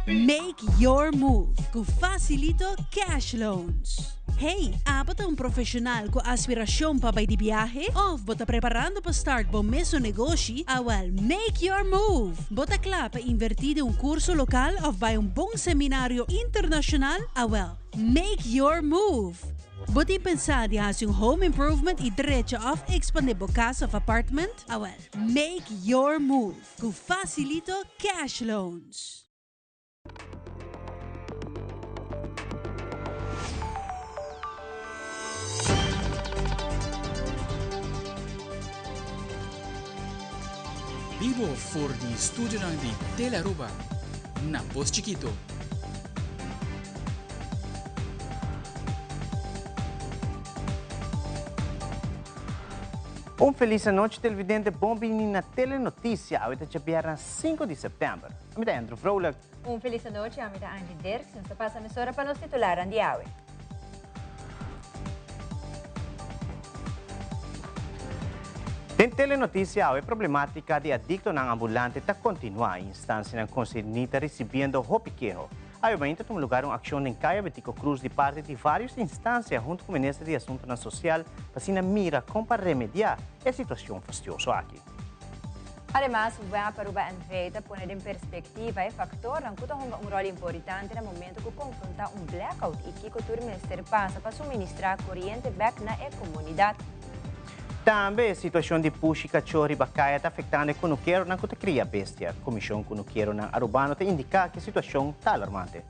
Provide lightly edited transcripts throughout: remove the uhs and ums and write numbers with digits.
Make your move com Facilito Cash Loans. Hey, bota um profissional com aspiração para ir de viagem? Ou bota preparando para start bom mesmo negócio? Make your move. Bota claro para invertir em curso local ou vai bom seminário internacional? Make your move. Bota pensar de fazer home improvement e direito of expandir a casa of apartment? Make your move com Facilito Cash Loans. Vivo for di studio ng di Telaruba na Post Chiquito. Feliz noite, televidente. Bom vinho na Telenotícia. Hoje é 5 de setembro. A minha é Andrew Vrolijk. Feliz noite, a minha é Angie Dirks. Nos passa a emissora para nos titular de hoje. Tem Telenotícia, a problemática de adicto ng ambulante está continua. A instância ng consignita recebendo hopiquejo. Aí vai então tomar lugar uma ação em Caia Betico Cruz de parte de várias instâncias junto com o Ministério de Assuntos Social para se mira como para remediar a situação fastidiosa aqui. Además, vai para o Andreita poner em perspectiva o factor que tem um rol importante no momento que confronta blackout e que o Ministério passa para suministrar corrente back na comunidade. Também a situação de push e cachorro bacaia está afetando o cunuqueiro na que cria bestia. A Comissão Cunuqueiro na Arubano te indica que a situação está alarmante.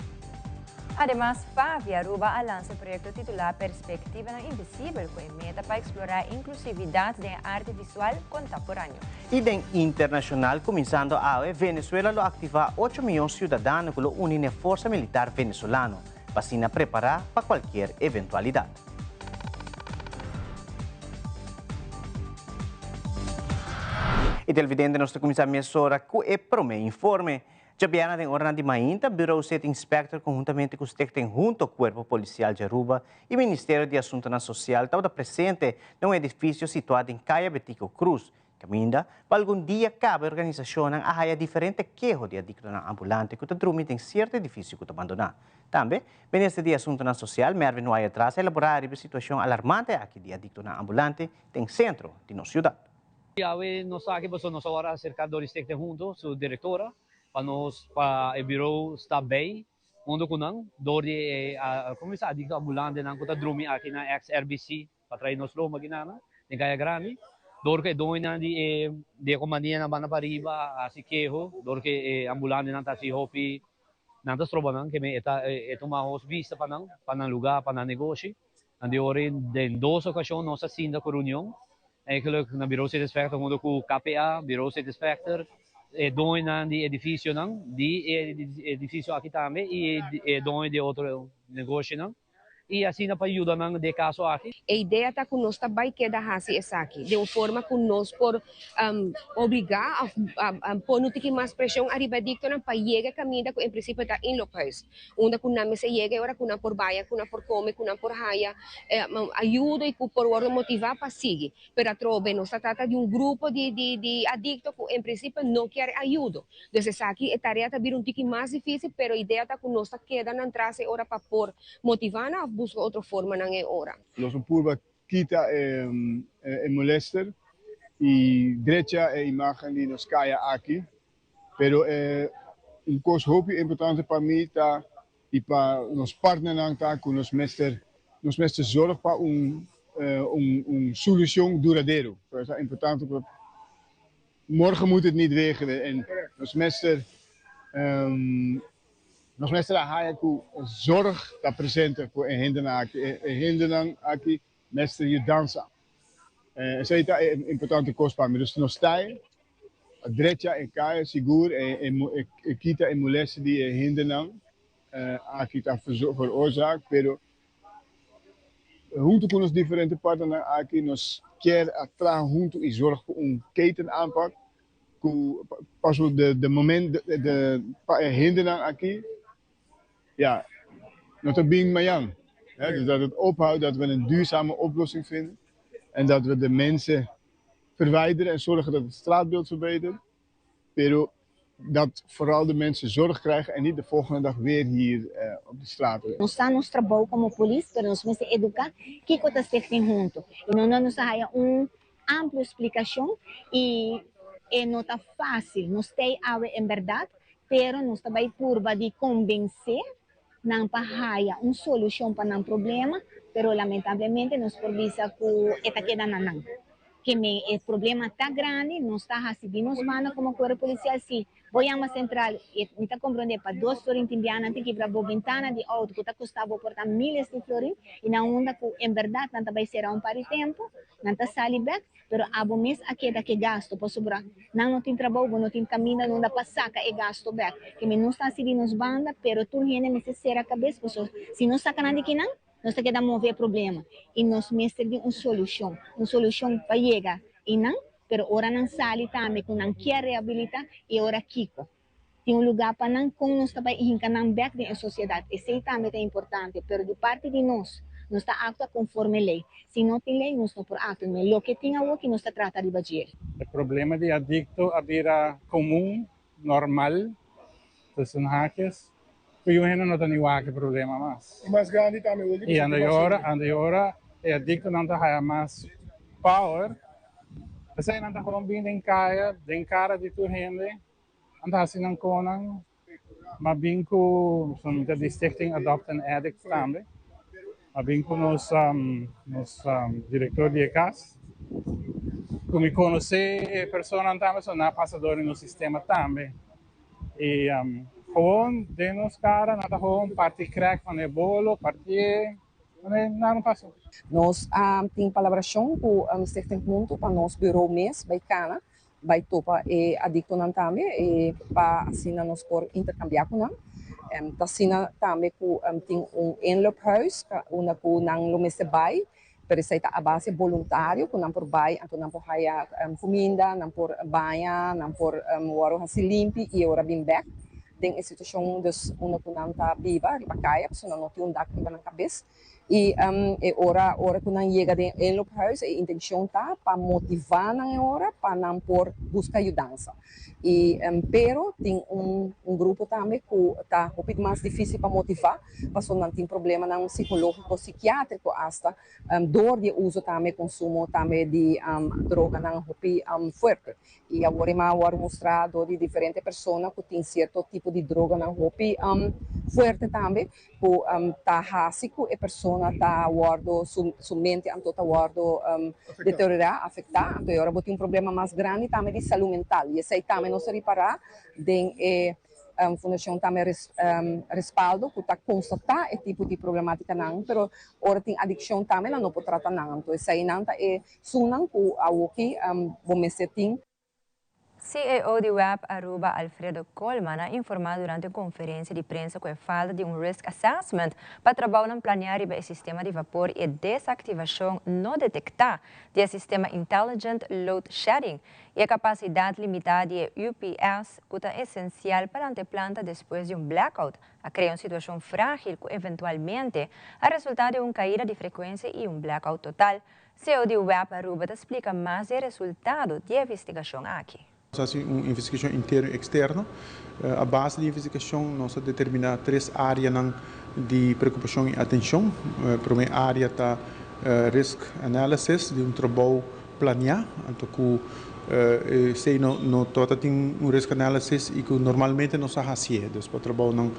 Además, FAVI Aruba lança o projeto titular Perspectiva na Invisível, com a meta para explorar a inclusividade da arte visual contemporânea. E den internacional, começando a Venezuela lo activa 8 milhões de cidadãos que lo unem à Força Militar Venezolana, para se preparar para qualquer eventualidade. E televidente nós começamos a emissora com o primeiro informe. Já viana tem ordem de mainta, Bureau State Inspector conjuntamente com o tem junto ao Corpo Policial de Aruba e Ministério de Assuntos Social estava presente num edifício situado em Caia Betico Cruz. Caminda, para algum dia cabe a organização a haia diferente queijo de adicto na ambulante que dorme em certo edifício que abandonar. Também, o Ministério de Assuntos Social, Mervin Noai atrás, elaborar a situação alarmante aqui de adicto na ambulante tem centro de nossa cidade. Hoy nos aquí pues nos ahora acerca do distrito junto su directora para nos para el bureau está bem mundo kunang dori como sa adicto ambulante nang kuta drumi aqui na ex-RBC para trair nos lo maginana em Gaya Grande dor que doi na de comandante na banda pariba assim quejo dor que ambulante nang tasi hopi nang tas troba nang que me eta uma vista para nang lugar para negócio andi ore den dos ocasiões nossa sinda com reunião eigenlijk na Bureau State Inspector junto com o KPA, Bureau State Inspector, doon na di edifício nang, di edifício aqui também e doon de outro negócio nang. E assim na ayuda nang de caso aqui. A ideia está que nós também queda hasi essa aqui, de uma forma que nós por obrigar a pôr no tique mais pressão arriba dicto na para chegar caminho que em princípio está em locais, onde que não se chega agora que não por baia, que não por come, que não por raia, ajuda e por ordem motivar para seguir, pero trove nós trata de grupo de adicto que em princípio não quer ajuda, então essa aqui a tarefa está vir tique mais difícil, pero a ideia está que nós queda na entrada hora para por motivar na busca outra forma na hora. Los purba quita molester y derecha imagen de nos cae aquí, pero un cosa hopi importante para mí está y para nos partners con los mester zorg para solución duradero. Dat is important. Morgen moet het niet regenen en nos mester Nos mestra haya ku zorg da presente ku hinderang aqui mestre je dansa. Isso aí tá importante coisa para mim. Dus nós stai a direita em caia seguro e kita e moleste die hinderang aqui tá veroorzaakt, pero junto com os diferentes partners aqui nós quer atrás junto e zorg voor keten aanpak. Pas op de moment de hinderang aqui ja, dat het being mayang. Dus dat het ophoudt, dat we een duurzame oplossing vinden. En dat we de mensen verwijderen en zorgen dat het straatbeeld verbetert. Pero dat vooral de mensen zorg krijgen en niet de volgende dag weer hier op de straat. Nós estamos trabalhando como polícia, pero nós precisamos educar o que está sendo junto. E não nos há ampla explicação e não está fácil. Nós temos em verdade, pero nós também curva de convencer não para uma solução para um problema, pero lamentavelmente nós por visa que está quedando não. Que o problema está grande, não está recebendo os manos como corpo policial, sim. Vou a uma central e me está compreendendo para 2 florins indianas, tem que ir para a ventana de auto, que está custando por milhares de florins, e na onda que, em verdade, não vai ser um par de tempo, não está saindo back, mas há mês aqui que gasto, para sobrar. Não tem trabalho, não tem caminho, não dá para sacar e gasto back. Que não está recebendo os bandas, mas tu gente necessita a cabeça, se não saca nada aqui não, nós queremos mover o problema e nós precisamos de uma solução para chegar e não, mas ora não sai também com não quer reabilitar e ora Kiko tem lugar para não com nós também encanar back na sociedade, isso também é importante, mas de parte de nós está actua conforme lei, se não tem lei nós não por acto, mas o que tem a que nós trata de bater. O problema de adicto a vida comum, normal, dos hackers. Eu não tenho qualquer problema mais. E mais grande também. E anda agora, é adicto não tem mais power. Você não está falando bem de cara de tua gente, anda assim não conang, mas bem com o Stichting Adopt and Addict também, mas bem com nos diretor de ECAS, como me conhecer pessoas também são na passadora no sistema também. E gewoon de nos cara, nada gewoon parte crack van de bolo, parte não passou. Nós temos colaboração com o Stichting Junto para nosso bureau mês, by Cana, by Topa e adicto nan também e para assim nós por intercambiar com nós. Assim também com tem inloophuis, uma com nang lumese bay, pero sa ita a base voluntário, com nang por bay, anto nang por haya comida, nang por banha, nang por waro hasi limpi e ora bim back. Tem a situação dos uma punanta viva, riba kaya, pessoa não tem dak riba na cabeça e ora quando chega de inloophuis, a intenção tá para motivar na hora para não por buscar ajuda. E pero tem grupo também que tá um pouco mais difícil para motivar, porque não tem problema não psicológico, psiquiátrico hasta dor de uso também consumo também de droga não um forte. E agora eu mostrar de diferentes pessoas que tem certo tipo de droga não forte também, que tá rásico e pessoa tá guardo su mente anto tá guardo deteriorar, afetar, então agora tem problema mais grande também de saúde mental. E esse também não se reparar tem fundação também respaldo que tá constatar esse tipo de problemática não, pero ora tem adicção também não pode tratar não, então esse aí não tá sunan que ao que vamos tem. CEO de WAP Aruba, Alfredo Colman, ha informado durante uma conferência de prensa que a falta de risk assessment para trabalhar em planear o sistema de vapor e desativação não detectar do sistema Intelligent Load Shedding e a capacidade limitada de UPS, que é essencial para a planta depois de blackout, a criar uma situação frágil que eventualmente a resultar de uma caída de frequência e blackout total. CEO de WAP Aruba explica mais o resultado da investigação aqui. Nós fazemos uma investigação interna e externa. A base da investigação, nós determinamos 3 áreas de preocupação e atenção. A primeira área está risk analysis, de trabalho planear. Então, se não tem risk analysis e que normalmente nós fazemos. Para trabalho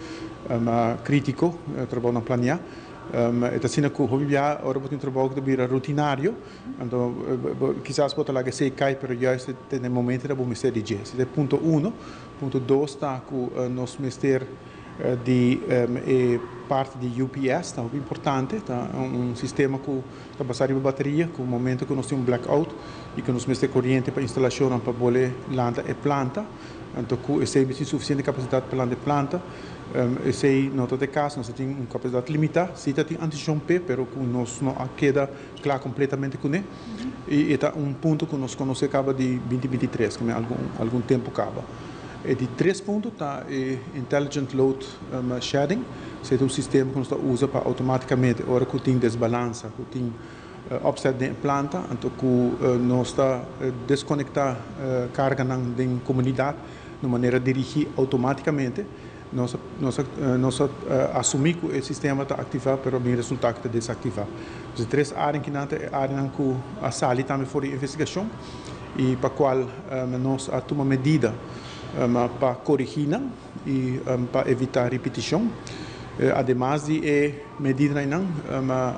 crítico, trabalho não planear. Então, assim, agora tem um trabalho que é rutinário, então, quizás pode lá que se cai, mas já tem um momento que vamos ter de jeito. Esse é ponto 1. Ponto 2 está com o nosso ministério de parte de UPS, está muito importante, tá um sistema que está passando a bateria, com o momento que nós temos blackout e que nós temos corrente para instalação para poder lançar e planta, então, esse é suficiente capacidade para lançar e planta. Esse não todo caso, nós temos uma capacidade limitada, se tem anti-jumper, mas nós não queda claro completamente com ele. E é um ponto que nós conhecemos acaba de 2023, que algum tempo acaba. E de 3 pontos está Intelligent Load Shedding, que é um sistema que nós usa para automaticamente, hora que tem desbalança, que tem upset de planta, então que nós está desconectar carga na comunidade, de maneira dirigir automaticamente, nós assumimos que o sistema está ativado, mas o resultado está desativar. Os 3 áreas que a sala também foi investigação e para a qual nós tomamos medida para corrigir e para evitar repetição. Además de medida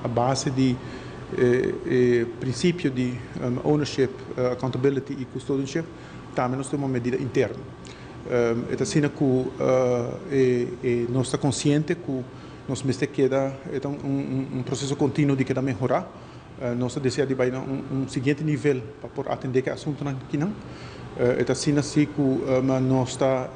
a base de princípio de ownership, accountability e custodianship, também nós temos uma medida interna. É assim que nós estamos conscientes que nós temos que um processo contínuo de melhorar. Nós decidimos ir a seguinte nível para atender que assunto aqui não. É assim que nós está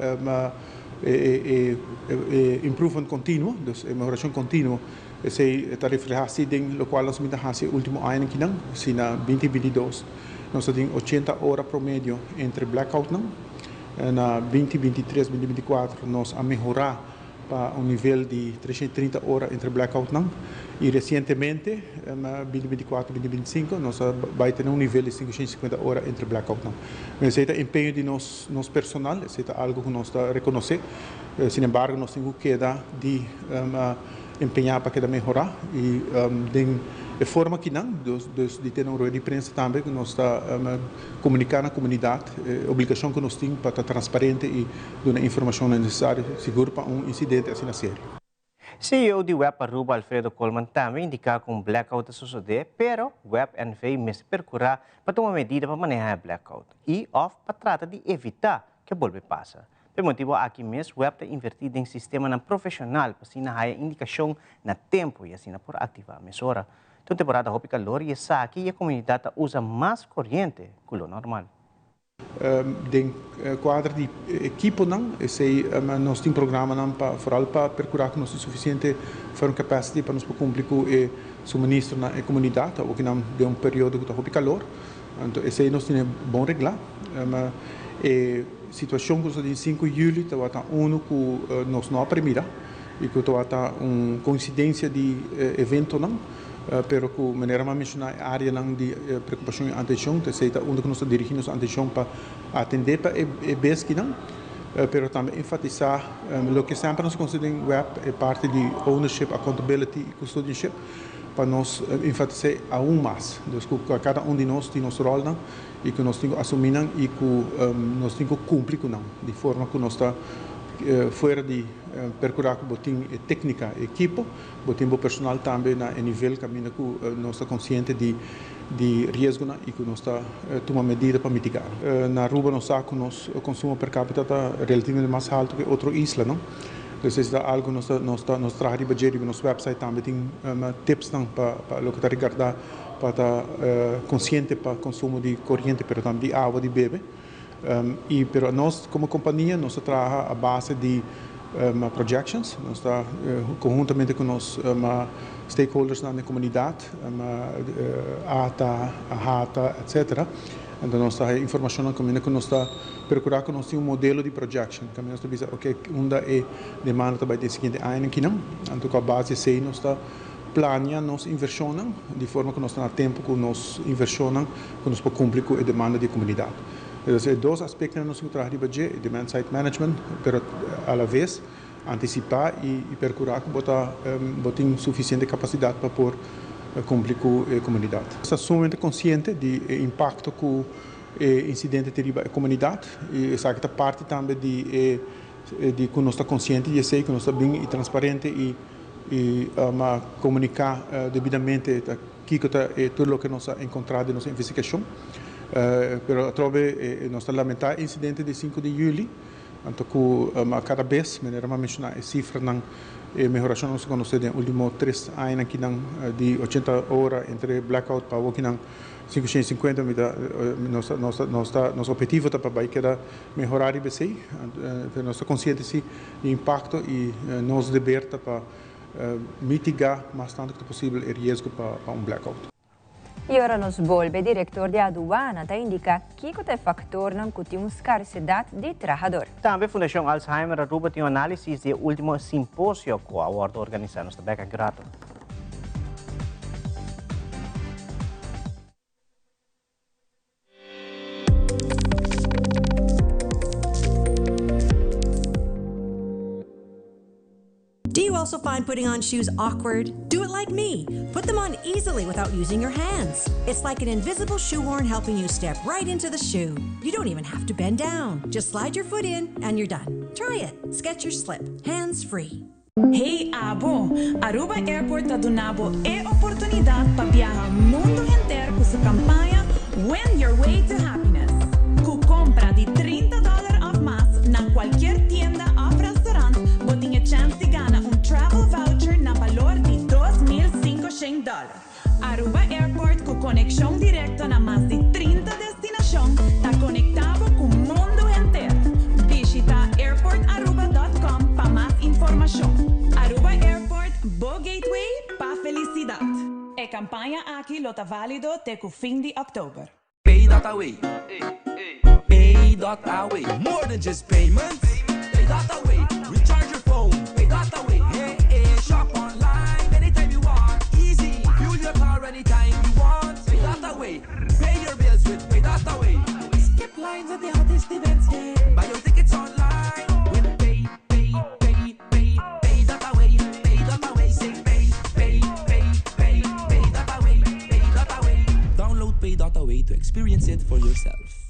improvement contínuo, melhoração contínua. Esse está refletido em o qual nós temos o último ano aqui não, se na 2022 nós temos 80 horas promédio entre blackout não. Na 2023, 2024 nós a melhorar para nível de 330 horas entre blackout não. E recentemente, na 2024, 2025, nós vai ter nível de 550 horas entre blackout não. Mas esse é o empenho de nosso personal, esse é algo que nós reconhecemos. Sin embargo, nós temos que de empenhar para que melhorar e de forma que não, de ter uma de imprensa também, que nós está comunicar na comunidade, obrigação que nós temos para estar transparente e dar a informação necessária, seguro para incidente assim na série. CEO de Web Aruba, Alfredo Colman, também indica que blackout sucede, pero Web NV mesmo percurar para tomar medida para manejar blackout e off para tratar de evitar que volve passa. Por motivo aqui mesmo, Web está invertido em sistema profissional para assim na indicação na tempo e assim por ativar a mesura. Então, temporada hopi calor e essa aqui a comunidade usa mais corrente que o normal. Den quadro de equipo não, nós temos programa não para procurar que nós temos suficiente for capacity para nos cumprir com o suministro na comunidade, ou que não de período que está hopi calor. Então, esse nós temos bom reglar. Situação que em 5 de julho está que nós não aprendemos e que está uma coincidência de evento não. Pero que maneira mais mencionar a área de preocupação e atenção, é onde nós dirigimos a atenção para atender para EBS que não, pero também enfatizar o que sempre nós consideramos web é parte de ownership, accountability e custodianship, para nós enfatizar aún mais, que cada de nós tem nosso rol não, e que nós temos que assumir e que nós temos que cumprir com não, de forma que nós está fora de percurar com botim técnica equipo, botim o personal também na nível que nós está consciente de risco e que nós está tomando medida para mitigar. Na Aruba nós sabemos que o consumo per capita está relativamente mais alto que outra isla, não? Então isso é algo que nós traz de budget, no nosso website também tem tips para o que está regardar para estar consciente para o consumo de corrente, mas também de água de beber. Pero nós, como companhia, nós trabalhamos a base de projections, nós está conjuntamente com os stakeholders na comunidade, ATA, AHATA, etc. Então, nós está informação que nós está procurar que nós temos modelo de projection, que nós está dizendo, ok, onde é demanda também tem seguinte ano aqui não, então com a base sei nós está planeando nossa inversão de forma que nós está tempo com nós inversão que nós podemos cumprir com a demanda da comunidade. Então, dois aspectos que nós trabalhamos de budget, demand side management, pero a la vez antecipar e procurar que botar suficiente capacidade para poder cumprir com a comunidade. Estamos sumamente conscientes do impacto que o incidente teve na comunidade e essa é parte também de que nós estamos conscientes e sei que nós estamos bem transparentes e comunicar devidamente tudo o que nós encontramos na nossa investigação. Pero trovo nós lamentar incidente de 5 de julho, então que cada vez maneira mais mencionar a cifra na melhoração nós conhecemos nos últimos 3 anos aqui de 80 horas entre blackout para o que não 550 nosso objetivo está para que melhorar e BC, nós estamos conscientes do impacto e nós dever para mitigar mais tanto que possível o risco para blackout. E ora nos volve, diretor de aduana está indica que o fator não tem uma escassidade de trabalhador. Também a Fundação Alzheimer Aruba tem análise do último simpósio que a ordem organizada está bem grato. also find putting on shoes awkward? Do it like me. Put them on easily without using your hands. It's like an invisible shoehorn helping you step right into the shoe. You don't even have to bend down. Just slide your foot in and you're done. Try it. Skechers Slip. Hands-free. Hey Abo, Aruba Airport ta donabo e oportunidad para viajar mundo inteiro com sua campanha Win Your Way to Happiness. Com compra de $30 off mais na qualquer tienda ou restaurante, você tem a chance de ganhar travel voucher na valor de $2.500. Aruba Airport com conexão direta na mais de 30 destinações, está conectado com o mundo inteiro. Visita airportaruba.com para mais informação. Aruba Airport, Bo Gateway para felicidade. A campanha aqui está válido até o fim de outubro. Pay.away. Pay.away. More than just payments. Pay.away. Recharge your phone. Pay.away. Hey, shop online anytime you want. Easy. Fuel your car anytime you want. Pay.away. Pay your bills with Pay.away. Skip lines at the hottest events. Buy your tickets online. With Pay.away. Pay.away. Say Pay.away. Download Pay.away to experience it for yourself.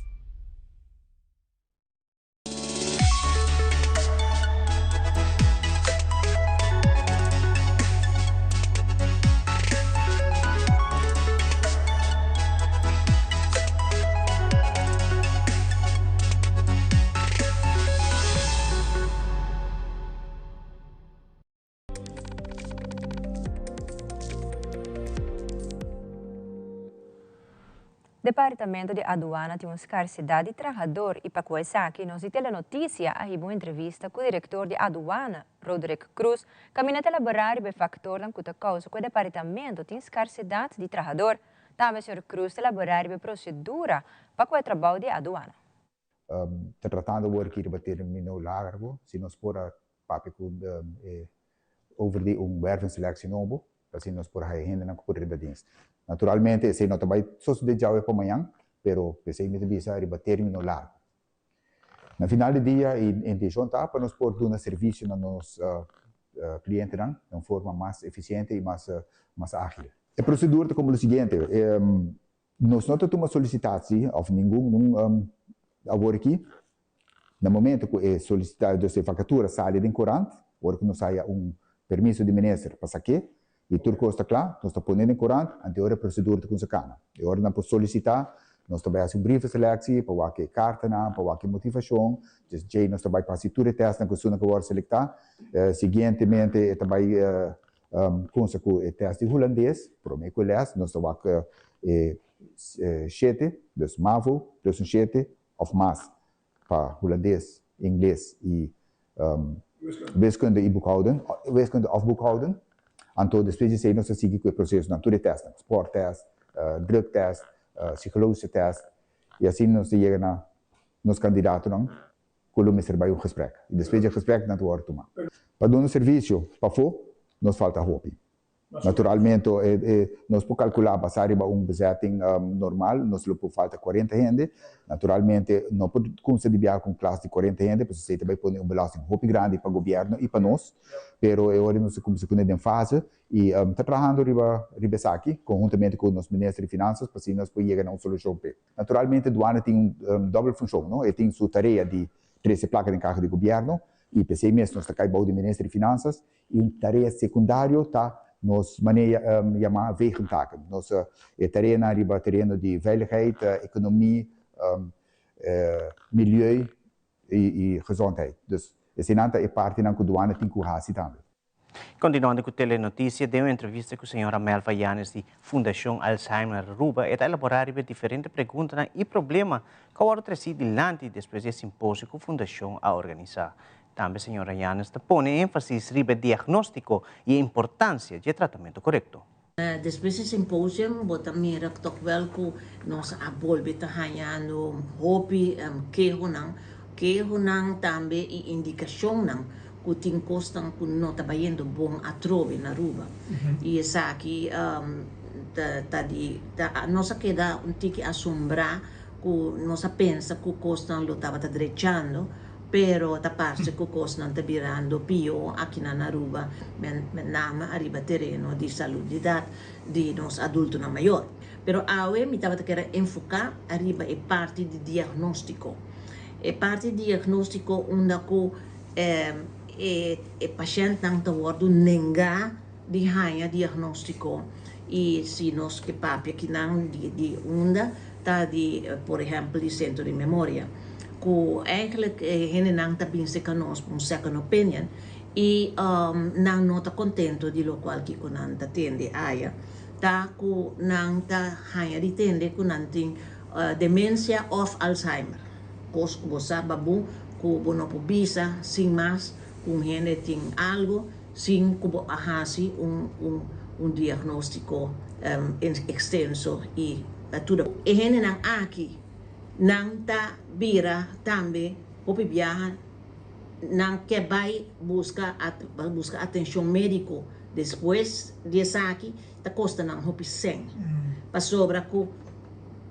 Departamento de Aduana tem uma escassidade de trabalhador e para começar aqui nós temos a notícia a uma entrevista com o diretor de Aduana, Roderick Cruz, que vai elaborar o factor que causa que o departamento tem escassidade de trabalhador. Também o Sr. Cruz elaborar a procedura para o trabalho de Aduana. Tratando de aqui para terminar largo, se nós por papo over de wervingselectie novo, assim nós por aí ainda não correr da dienst. Naturalmente, se não trabalha só de dia para amanhã, pero se me visa para terminar largo. No final do dia, em intenção tá para nós por dar um serviço a nos clientes de forma mais eficiente e mais ágil. A procedura é como o seguinte: nós não temos solicitação ou nenhum agora aqui. No momento que é solicitado essa fatura sai de corante, agora que não saia permisso de ministro para saque. E tudo está claro, nós estamos ponendo em corante, ante a procedura de consacana. E agora nós podemos solicitar, nós trabalhamos um brief de seleção, para que carta, para que motivação, já nós trabalhamos para tudo o teste na questão que agora seletar. Seguintemente, trabalhamos com o teste holandês, para mim, nós trabalhamos 7, dus MAVO, plus 7 of mais, para holandês, inglês e wiskunde e boekhouden, wiskunde of boekhouden. Então, depois de nós seguimos com o processo de teste, sport test, drug test, psicológico test, e assim nós chegamos nos candidatos, com o ministro vai gesprek. E depois do gesprek, nós vamos tomar. Para dar um serviço para fora, nos falta roupa. Naturalmente, nós podemos calcular para sair bezetting normal, nós podemos falta 40 gente. Naturalmente, não podemos conseguir com classe de 40 gente, porque você também põe belasting roupa grande para o governo e para nós. Pero agora nós começamos em fase e está trabalhando riba aqui, conjuntamente com o nosso ministro de Finanças, para assim nós podemos chegar a uma solução. Naturalmente, a aduana tem dupla função, não? Ele tem sua tarefa de trazer placa de carro de governo, e para si mesmo nós estamos do ministro de Finanças, e uma tarefa secundária está nós chamar wegentaken. Nós tarefa na riba terreno de veiligheid, economie, milieu e gezondheid. Dus essa é parte da aduana tem que fazer também. Continuando com a telenotícia, deu uma entrevista com a senhora Melva Yanes de Fundação Alzheimer Aruba e elaborar diferentes perguntas e problemas que agora trazido diante depois desse simpósio que a Fundação a organizar. Também a senhora Yanes põe ênfase no diagnóstico e a importância do tratamento correto. Depois do simpósio, bota mira que wel que nós abolbe tá ganhando hopi que hunang também e indicação não que tem costan que não está indo bom a trove na Aruba. E essa aqui nós queda tique assombrar que nós pensa que costan lo estava drechando pero taparse con cosas não tá virando pior aqui na Aruba, menama arriba terreno de saúde de nos adultos na maior. Pero awe me estava querendo enfocar arriba é parte de diagnóstico. É parte de diagnóstico onde o paciente não está word nenga de hanha diagnóstico e se nós que papia que não de onda tá de por exemplo de centro de memória que eigenlijk gente não está bem se conosco second opinion e não nota contento de lo qual que não está tende aia tá que não tá hanha de tende que não tem demência of Alzheimer cos que você babu que não bisa sem mais com gente tem algo sem que hasi diagnóstico extenso e tudo e gente não aqui não tá vira também hopi viaja não que vai buscar atenção médico depois de aqui tá custa não hopi 100 para sobra que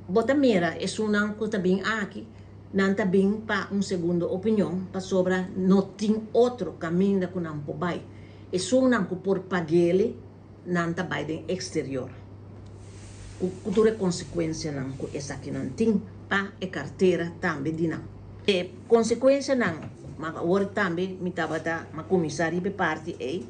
bota mira é não custa bem aqui não tá bem para segunda opinião para sobra não tem outro caminho que não vai é não que por pagele não tá vai do exterior cultura consequência não que essa aqui não tem para a carteira também de não e consequência não mas agora também me estava da uma comissária de parte aí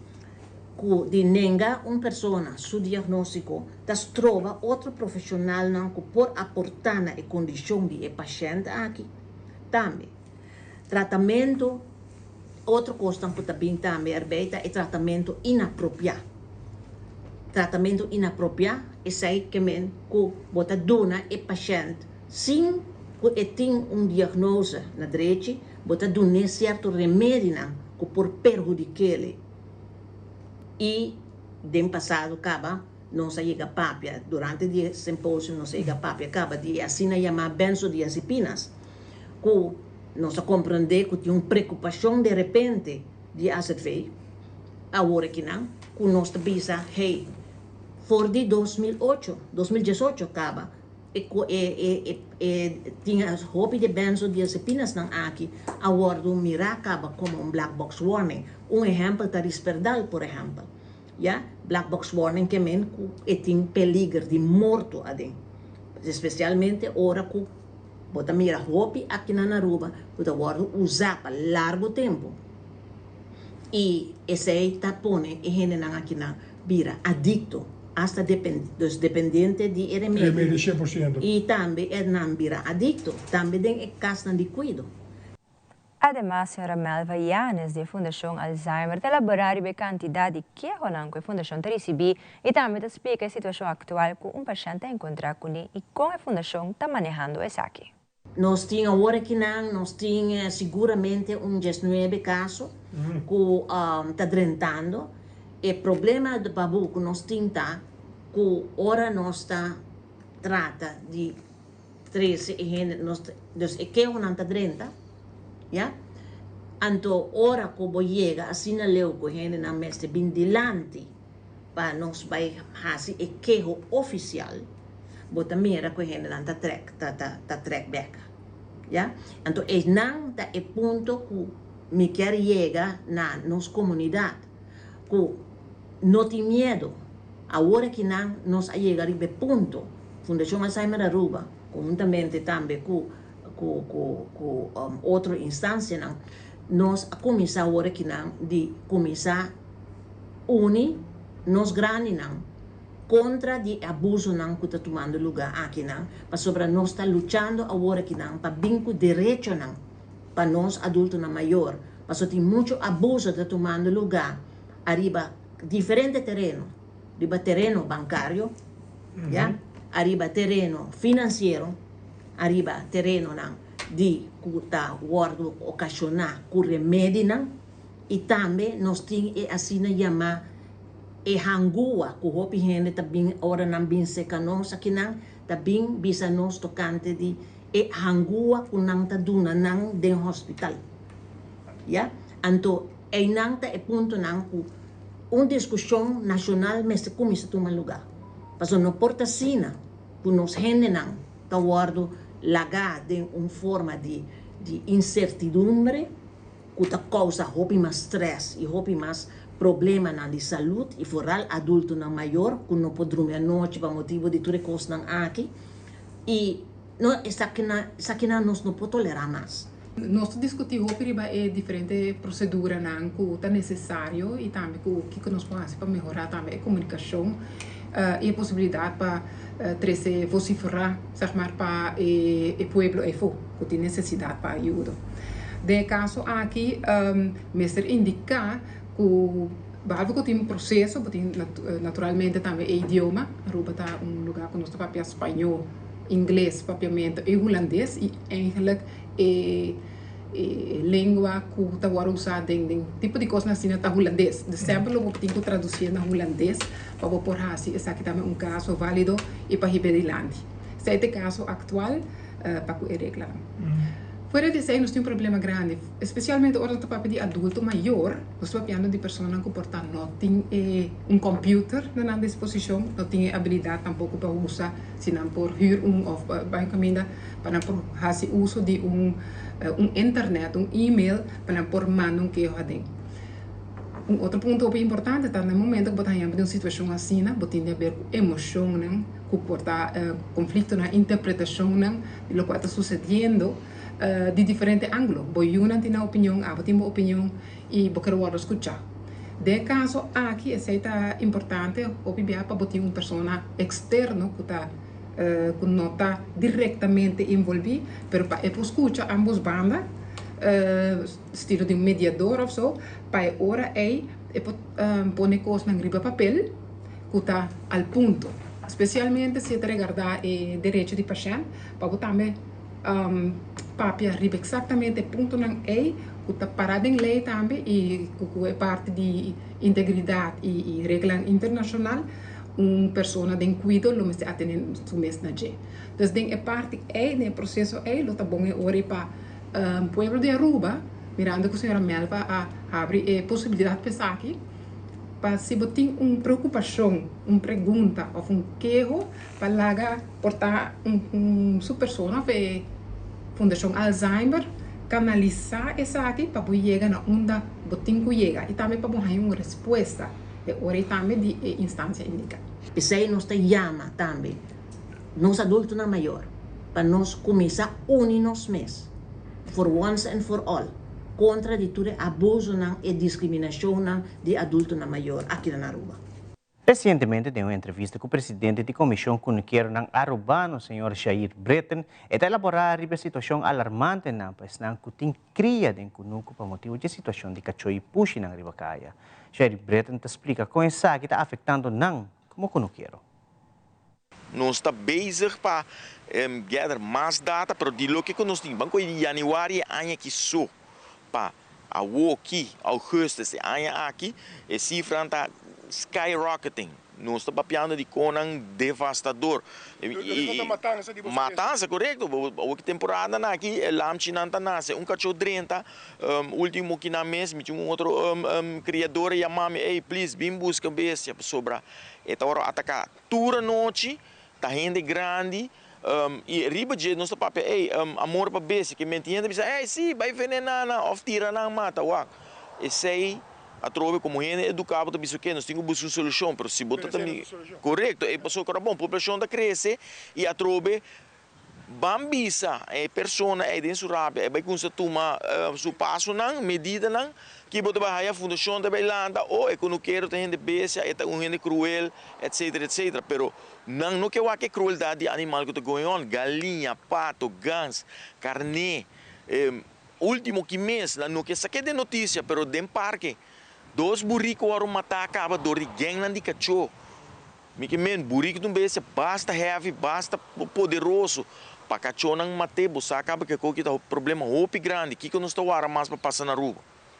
que de nenga pessoa seu diagnóstico das trova outro profissional não que por aportar na condição de paciente aqui também tratamento outro coisa que também arbeita é tratamento inapropriado é sei que men que bota dona e paciente sem que tem diagnose na direita bota dona certo remédio não que por perjudicar e dem passado acaba não se chega papia durante o simpósio não se chega papia acaba de assim chamar benzodiazepinas que não se compreende que tem uma preocupação de repente de AZV agora que não que nós bisa hey for de 2018 acaba tinha as roupas de benzodiazepinas não aqui agora mira acaba como black box warning exemplo da Risperdal por exemplo black box warning que men tem peligro de morto adem especialmente ora que bota mira roupa aqui na Aruba bota agora usar para largo tempo e esse aí tá pone e gente não aqui na vira adicto hasta dependente de remédio 100%. e também não vira adicto também tem caso de cuido. Además, señora Melva Yanes, de Fundación Alzheimer, de elaborar a cantidad de quejas que a Fundación recibe y también explica la situación actual que un paciente encuentra con él y cómo la Fundación está manejando eso aquí. Nós tínhamos agora que não, nós tínhamos seguramente 19 casos que está tratando. O problema do babu que nós tínhamos que agora nós está trata de 13 e nós que não está 30, já? Então agora que vou chegar assim na leu que gente na mestre bem dilante para nós vai fazer o queijo oficial. Bota mira que gente não tá track back, já? Então não tá o ponto que me quer chegar na nossa comunidade, que não tem medo. Agora que não nós chegar ao ponto, Fundação Alzheimer Aruba, conjuntamente também com outra instância, não, nós começar agora que não de começar unir nós grandes não contra de abuso não que está tomando lugar aqui não, para sobre nós está lutando agora que não para bem com direito não para nós adultos na maior, para tem muito abuso está tomando lugar arriba diferente terreno, arriba terreno bancário, já, arriba terreno financeiro, arriba terreno não de cuta guardo ocasionar com remédio não e também nós temos assim chamar e hangua que hopi gente também ora não bem seca nós aqui não também bisa nós tocante de e hangua que não tá duna não de hospital, já? Então não tá ponto não uma discussão nacional mas começa a tomar lugar, mas não porta sina que nós gente não tá guardo lagar de uma forma de de incertidumbre, que causa hopi mais stress e hopi mais problema na de saúde e foral adulto na maior que não pode dormir à noite por motivo de tudo coisa não aqui e não essa que nós não pode tolerar mais. Nós discutimos hopi diferente procedura não que é necessário e também que nós podemos fazer para melhorar também a comunicação e a possibilidade para trazer vociferar, para o povo que tem necessidade para ajuda. De caso aqui, mestre indicar que behalve que tem processo, tem naturalmente também o idioma, Aruba está lugar que nós temos para espanhol, inglês, propriamente, e holandês, e eigenlijk língua que está usada em tipo de coisa assim, está holandês. De sempre eu tenho que traduzir na holandês para pôr assim, esse aqui também caso válido e para Ribeirlândia. Esse é o caso atual para que reglar. Fora de isso, nós temos um problema grande, especialmente agora que papel de adulto maior, nós estamos falando de pessoas que portanto não tem computer na disposição, não tem habilidade tampouco para usar, senão por huur ou bancaminda para fazer uso de internet, e-mail para por mandar que eu tenho. Outro ponto bem importante é no momento que você tem uma situação assim, você tem que ver emoção, que porta conflito na interpretação de o que está sucedendo. De diferente ângulo. Boiuna tem uma opinião, a tem uma opinião e você quer escutar. De caso aqui é importante, obviamente para botar uma pessoa externa que não está diretamente envolvida, mas para escutar ambas bandas, estilo de mediador ou so, para ora pôr coisas na papel que está ao ponto, especialmente se regarda o direito de paciente, para também papia arriba exatamente ponto não é que está parado em lei também e que é parte de integridade e regra internacional pessoa de cuidado lo mesmo atender o mês na dia. Então é parte do processo lo tá bom ora para povo de Aruba mirando que a senhora Melva abre possibilidade de pensar aqui para se tem uma preocupação, uma pergunta ou queijo para lá portar sua pessoa Fundação Alzheimer canalizar essa aqui para chegar na onda botin que chega e também para ter uma resposta e também de instância indicada. Isso aí nos chama também nós adultos na maior para nós começar a unir nos mesmos for once and for all contra de tudo abuso e discriminação de adultos na maior aqui na Aruba. Recentemente, em uma entrevista com o presidente da Comissão Comuniqueiro ng Arubano, Sr. Jair Breton, está elaborar a situação alarmante na pesnang kuting cria den kunuko para motivo de situação de cachoy pushi ng Ribacaya. Jair Breton te explica como essa que está afetando ng como conuqueiro. Nós estamos bezig para gather mais data, pero di lo que nós temos banco de januário ano que só para a aqui, agosto, esse ano aqui, a cifra está skyrocketing. Nós estamos papiando de conang devastador. Matança, correto. O que temporada aqui, lamchi nanta nasce. Cachorro 30, último que na mês, me tinha outro criador e chamava, hey, please, bim busca bestia para sobrar. Então, agora atacar toda noite, tá gente grande. E riba de nós estamos papiando, hey, amor para bestia, que me entende, hey, sim, vai venenana, of tira na mata, wak. Esse aí, a trove como gente educado também isso que nós temos que buscar uma solução, mas se botar também correto, é pessoa que é bom, a população da cresce e a trove bambisa é pessoa é dentro rápido, é vai com se toma su passo não, medida não, que botar vai a fundação da Bailanda ou é quando quero tem gente bestia, é um gente cruel, etc, pero não que é crueldade de animal que está going on, galinha, pato, gans, carne, último que mês, não que saquei de notícia, pero dem parque 2 burricos foram matar acabador de gang de cachorro. Mique men, burrico não besta, basta heavy, basta poderoso. Para cachorro não matar, você acaba que aqui está um problema muito grande. Que nós estamos agora mais para passar na rua?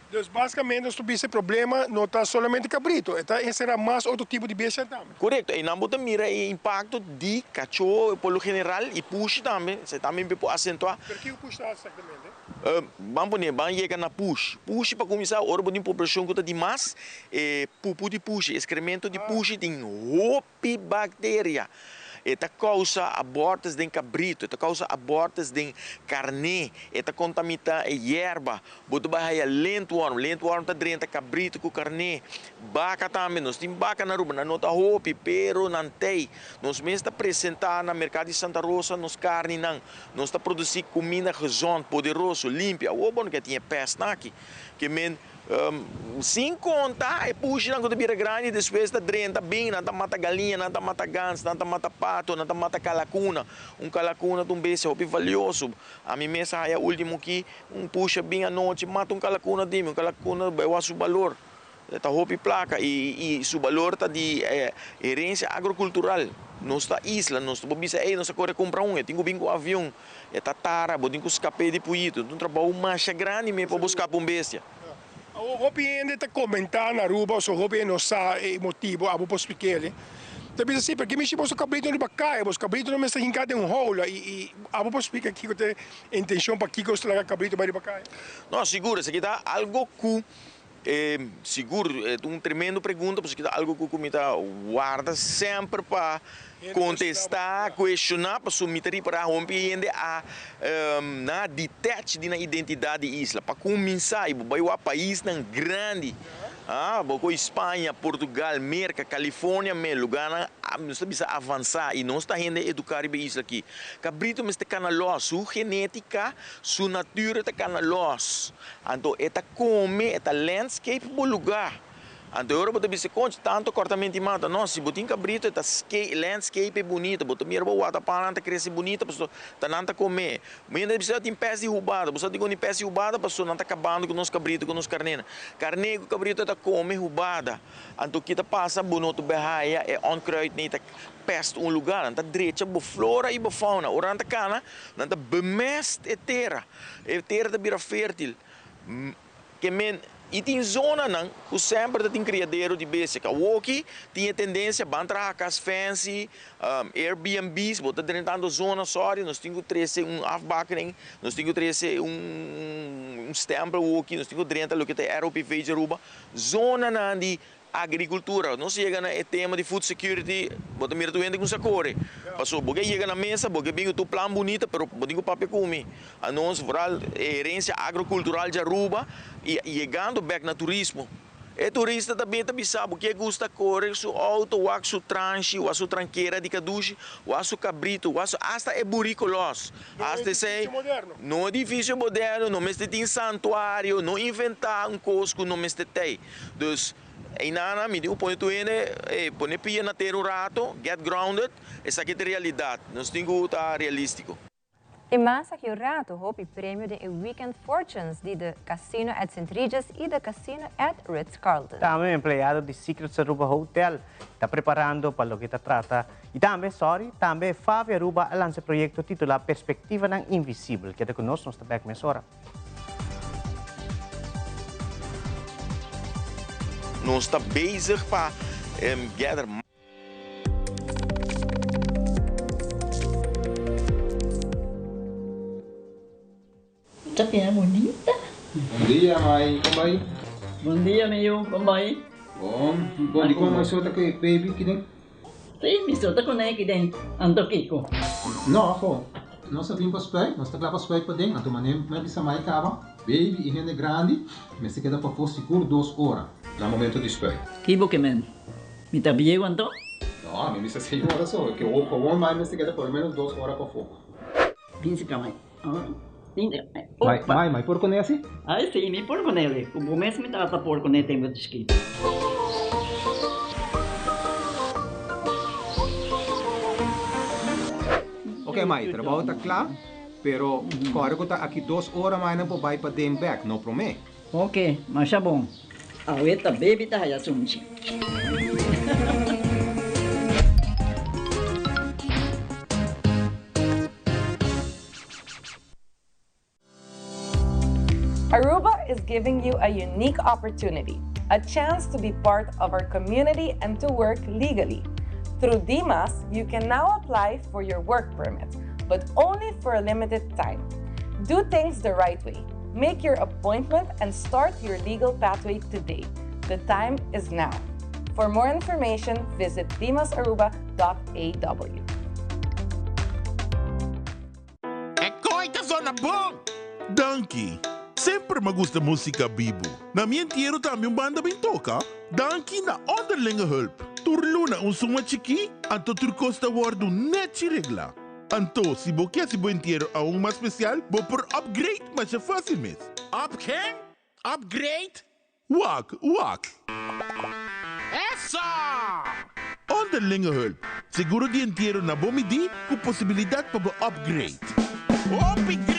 Então, basicamente, esse problema não está somente cabrito, será mais outro tipo de bestia também. Correto, e não pode mirar o impacto de cachorro, pelo general, e push também, você também pode acentuar. Por que o push está exatamente? Vamos chegar na push. Push para começar, a hora de população que está demais, pupu de push, excremento de push, tem roupa bactéria. Esta causa abortos de cabrito, esta causa abortos de carne, esta contamina a hierba, boto bahaya lentworm tá dentro cabrito com carne, vaca também, nós temos vaca na rua, na nota hopi, pero não tem, nós mesmo está apresentar na mercado de Santa Rosa, nos carne não, nós está produzir comida gezond, poderoso, limpa, o bom que tinha peste aqui, que men sem conta, puxa na conta bira grande, depois está drenta bem, não mata galinha, não mata ganso, não mata pato, não mata calacuna, calacuna de beijo é valioso. A minha mesa é o último que puxa bem à noite, mata calacuna de mim, calacuna é o seu valor, está roupa placa e seu valor está de herência agrocultural. Nossa isla, nossa bobisa, nossa corre comprar eu tenho bem com avião, tara, eu tenho que escapar de puito, então trabalho mais grande mesmo para buscar uma bestia. O hopi ainda está comentando na rua, o hopi não sabe o motivo, a vou explicar. Então, assim, porque me chamou o cabrito no bacai, os cabritos não me estão hincando em rola e a vou explicar que eu tenho intenção para que eu esteja cabrito para o bacai. Não, seguro, isso aqui está algo que seguro, é uma tremenda pergunta, porque está algo que me guarda sempre para contestar, questionar, para submeter para romper ainda a detach na identidade da isla, para começar, vai o país tão grande, com Espanha, Portugal, América, Califórnia, lugar nós estamos a avançar e nós estamos a educar a isla aqui. Cabrito mas está canaloso, sua genética, sua natura está canaloso, então está come, está landscape do lugar. Então, agora você diz que tanto cortamento de mata, não, se botin cabrito, tá landscape bonito, botar mira boa, tá planta cresce bonita, pessoa tá não tá comer. Mas ainda precisa de pés de roubada, você tem que pés de roubada, pessoa não tá acabando com nos cabrito, com nos carneira. Carne com cabrito tá come roubada. Então que tá passa bonito berraia é onkruid nem tá peste um lugar, tá direita bo flora e bo fauna. Ora tá cana, não tá bemest terra tá vira fértil. Que men e tem zona não, que sempre tem criadeiro de besta. O aqui tinha tendência a entrar as fancy, Airbnbs, botar dentro da zona só, nós temos que trazer afbakering, nós temos que trazer stempel aqui, nós temos que dentro do que é ROPV de Aruba, zona não de agricultura, não chega na tema de food security, botar mira doente com sacore. Passou, porque chega na mesa, porque bem o plano bonito, pero botinho papel come. A nós rural herência agrocultural de Aruba e chegando back na turismo. E turista também sabe que gosta correr su auto, o su tranche, o su tranqueira de caduche, o su cabrito, o su hasta é buricolos. Hasta sei, não é edifício moderno, não mestre tem santuário, não inventar cosco, não mestre tem. Dus e nada, me digo, põe tu põe pia na terra um rato, get grounded, essa aqui é a realidade, nós temos que estar realístico. E mais aqui o rato, hoop o prêmio de Weekend Fortunes de Casino at St. Regis e de Casino at Ritz-Carlton. Também empregado de Secrets Aruba Hotel está preparando para o que trata. E também, também Fábio Aruba lança o projeto titular Perspectiva ng Invisible, que é conosco nós também começa hora. Nós estamos bezig para gather. Tapi é bonita. Bom dia, mãe. Como vai? Bom dia, meu. Como vai? Bom. Bom, di ko may sota kay baby kidin? Sim, me sota ko na kidin. Ando kiko. No, ako. Nós vimos para nós está para para dentro, então manem me bisa mai cava. Baby e rende grande, mas se queda para fosse seguro 2 horas. No momento de spray. Kibo que men. Me tá bem quanto? No, me bisa 6 horas só, que o com mais se queda por menos 2 horas para fogo. Pinse ka mai. Mai, por con esse? Ah, sim, me por con ele. O começo me tava por con ele tempo de esqui. Ok, mai, trabalho está claro, pero corre que está aqui 2 horas mais não vai para dem back, não promete. Ok, mas é bom. A ueta baby tá já sunchi. Aruba is giving you a unique opportunity, a chance to be part of our community and to work legally. Through DIMAS, you can now apply for your work permit, but only for a limited time. Do things the right way. Make your appointment and start your legal pathway today. The time is now. For more information, visit dimasaruba.aw. na bom! Danke! Sempre me gusta música vivo. Na minha entierro também banda bem toca. Danke na onderlinge hulp. Turluna suma chiqui, anto turcosta wardu net regla. Anto, se bo quer se bo entierro a mais especial, bo por upgrade, mas é fácil mesmo. Quem? Upgrade? Wak. Essa! Onderlinge hulp. Seguro de entierro na bomidi com possibilidade para upgrade. Upgrade!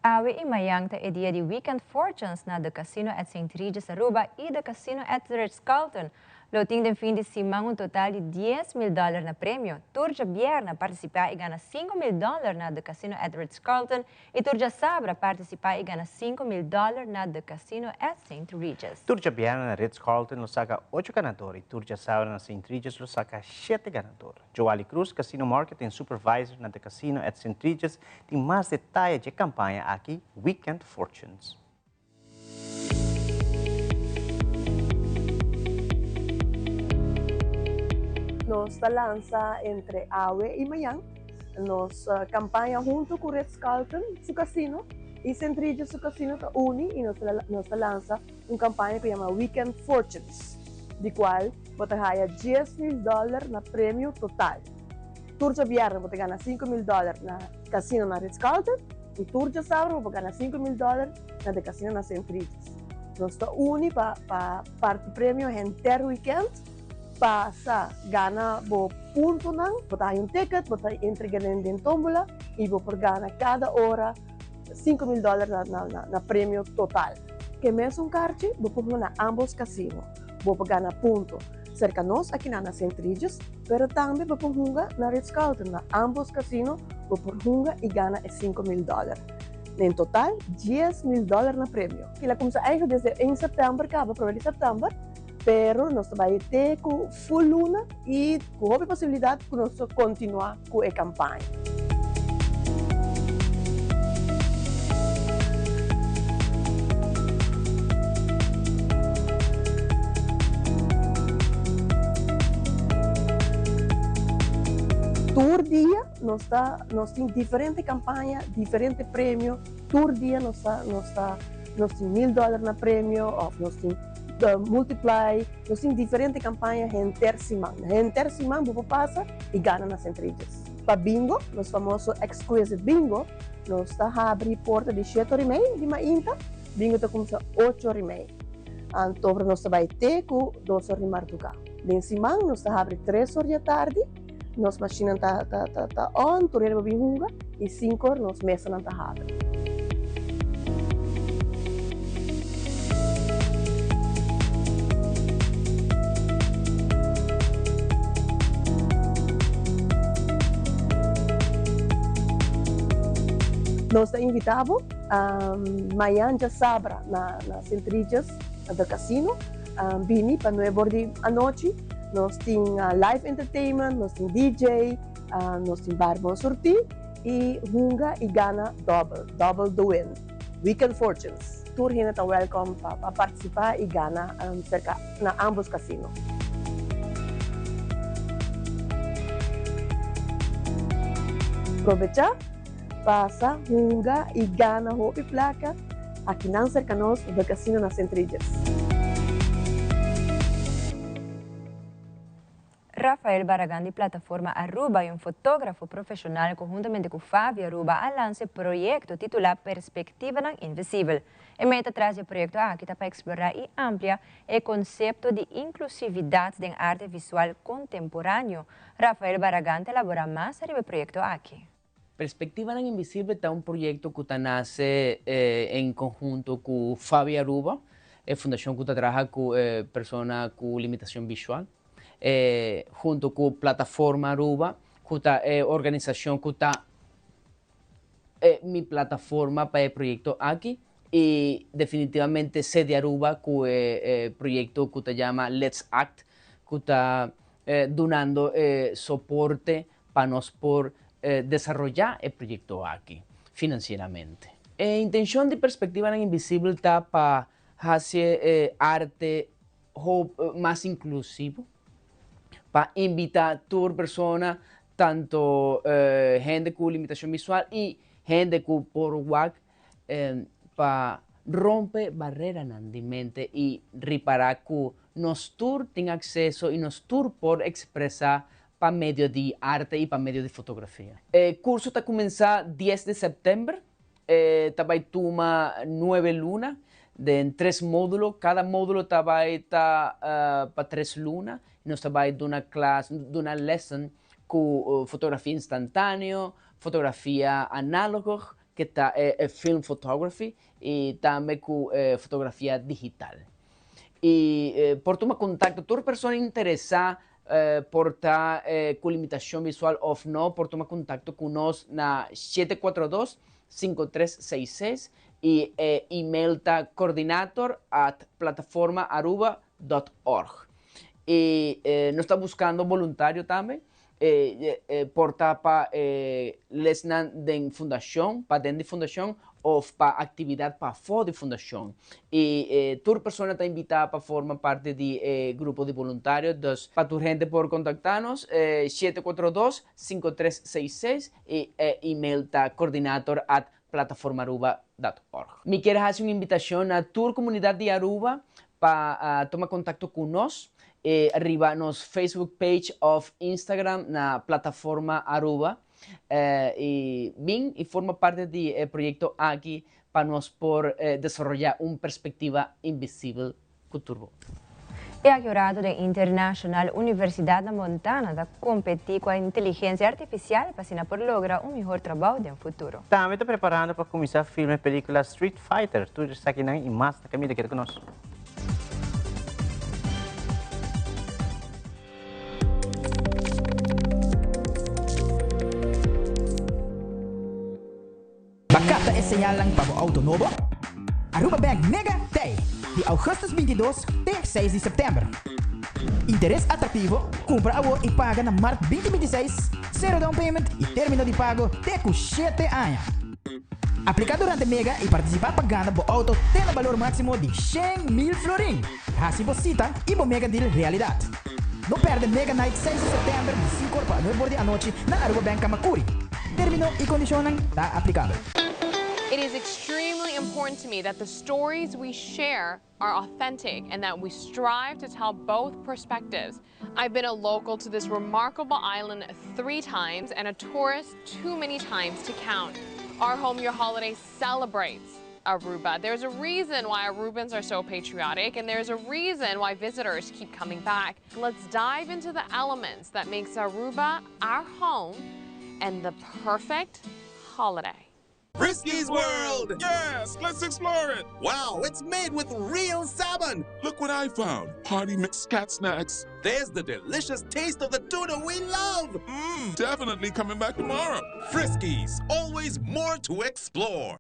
Awe e Mayang ta e dia de Weekend Fortunes na de Casino at St. Regis Aruba e de Casino at Ritz-Carlton. Loting den fim de semana total de $10,000 na prêmio. Turja Bierna participar e gana $5,000 na de Casino at Ritz-Carlton e Turja Sabra participar e gana $5,000 na de Casino at St. Regis. Turja Bierna na Ritz-Carlton lo saca 8 ganadores e Turja Sabra na St. Regis lo saca 7 ganadores. Joali Cruz, Casino Marketing Supervisor na de Casino at St. Regis, tem mais detalhes de campanha aqui, Weekend Fortunes. Nos lanza entre Awe y Mayang, nos campaña junto con Ritz-Carlton, su casino, y St. Regis, su casino, se une y nos lanza una campaña que se llama Weekend Fortunes, de cual vos haya $10,000 na premio total. Turja Bierna vos gana $5,000 na casino na Ritz-Carlton y Turja Sabra vos gana $5,000 na de casino na St. Regis. Nos une para parte premio entero weekend. Pasa, gana bo punto nang, bota un ticket, bota entregar en tómbola y bo por gana cada hora $5,000 na premio total. Que mes un carche, bo por na ambos casinos, bo por gana punto. Cerca nos aqui na St. Regis, pero também bo por hunga na Ritz-Carlton, na ambos casinos, bo por hunga e gana $5,000. En total, $10,000 na premio. Que la começa desde em setembro, acaba por de setembro. Pero nós vai ter com full luna e com a possibilidade de nós continuar com a campanha. Todo dia nós temos diferente campanha, diferente prêmio. Todo dia nós temos $1,000 na prêmio, ou nós temos multiply, nós temos diferentes campanhas em semana. Em semana, você passa e ganha nas St. Regis. Para bingo, nosso famoso Exquisite Bingo, nós abrimos a porta de 7h30 de manhã, bingo está começa 8h30. Então, nós vai ter com 2h de cá. Em semana, nós abrimos 3h da tarde, nossa máquina está on, turno de bingo, e 5h nós mesa não está abre. Nós invitamos amanhã já Sabra na St. Regis do casino, vini para 9h da noite. Nós temos live entertainment, nós temos DJ, nós temos bar bom sortir e hunga e gana double the win. Weekend Fortunes. Tour gente está welcome para participar e gana cerca na ambos casinos. Aproveitar. Passa, hunga e gana roupa e placa aqui não cerca nós do casino na St. Regis. Rafael Barragán de plataforma Aruba e fotógrafo profissional conjuntamente com Fábio Aruba lança projeto titulado Perspectiva ng Invisível. E meta traz o projeto aqui para explorar e ampliar o conceito de inclusividade em arte visual contemporâneo. Rafael Barragán elabora mais sobre o projeto aqui. Perspectiva ng Invisible é um projeto que nasce em conjunto com Fábio Aruba, a fundação que trabalha com pessoas com limitação visual, junto com a plataforma Aruba, que é a organização que está minha plataforma para o projeto aqui, e definitivamente sede Aruba, que é o projeto que se chama Let's Act, que está donando suporte para nós por desarrollar el proyecto aquí financieramente. La intención de Perspectiva Invisible está para hacer arte más inclusivo, para invitar toda persona, tanto gente con limitación visual y gente con por WAC, para romper barreras en la mente y reparar que nos tienen acceso y nos por expresar para medio de arte y para medio de fotografía. El curso está comenzando 10 de septiembre, va a tomar 9 lunas, en 3 módulos, cada módulo va a estar para 3 lunas, nos va a dar una clase, una lesson con fotografía instantánea, fotografía análoga, que está film photography, y también con fotografía digital. Y por tomar contacto, toda persona interesada por estar con limitación visual o no, por tomar contacto con nosotros na 742-5366 y email está coordinator@plataformaaruba.org. Y nos está buscando voluntario también. Por para lesnan de fundación, para dentro de fundación o para actividad para fora de fundación. Y toda persona está invitada para formar parte del grupo de voluntarios. Entonces, para tu gente por contactarnos, 742-5366 y email está coordinator@plataformaaruba.org. Me quiero hacer una invitación a toda la comunidad de Aruba para tomar contacto con nosotros. Arriba nos Facebook page of Instagram na plataforma Aruba y bien y forma parte del proyecto aquí para nos por desarrollar una perspectiva invisible futuro. E a jurado da International Universidade da Montana da competir com a inteligência artificial para por lograr melhor trabalho no futuro. Também está preparando para começar a filmar a película Street Fighter. Tudo está aqui e mais na caminho daqui conosco. Bacata é sinyalang para o auto novo? Aruba Bank Mega Day, de agosto 22 até 6 de setembro. Interesse atrativo, compra a e paga na março 2026, zero down payment e término de pago até com 7 anos. Aplicar durante Mega e participar pagando o auto tem o valor máximo de 100.000 florin. Assim você e o Mega Deal realidade. Não perde Mega Night 6 de setembro de 5 para 9 da noite na Aruba Bank Kamakuri. Termino e condicionam está aplicável. It is extremely important to me that the stories we share are authentic and that we strive to tell both perspectives. I've been a local to this remarkable island 3 times and a tourist too many times to count. Our Home Your Holiday celebrates Aruba. There's a reason why Arubans are so patriotic, and there's a reason why visitors keep coming back. Let's dive into the elements that makes Aruba our home and the perfect holiday. Frisky's World! Yes, let's explore it! Wow, it's made with real salmon! Look what I found! Party mixed cat snacks. There's the delicious taste of the tuna we love! Definitely coming back tomorrow. Frisky's, always more to explore.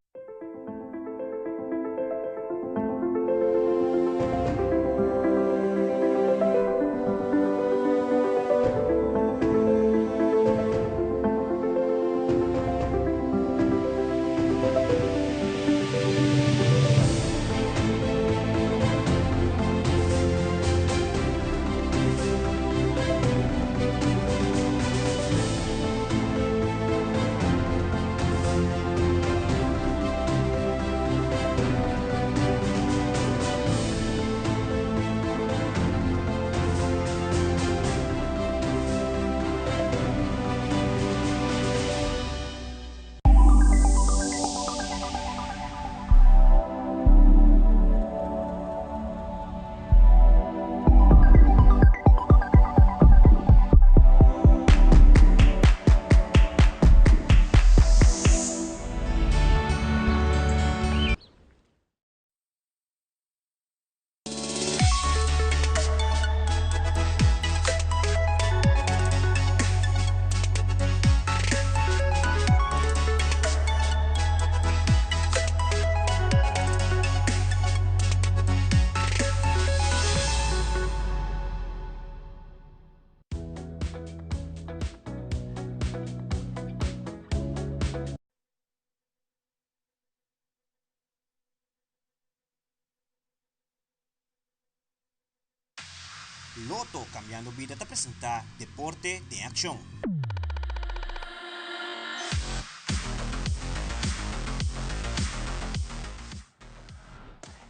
Loto Cambiando Vida te presenta Deporte de Acción.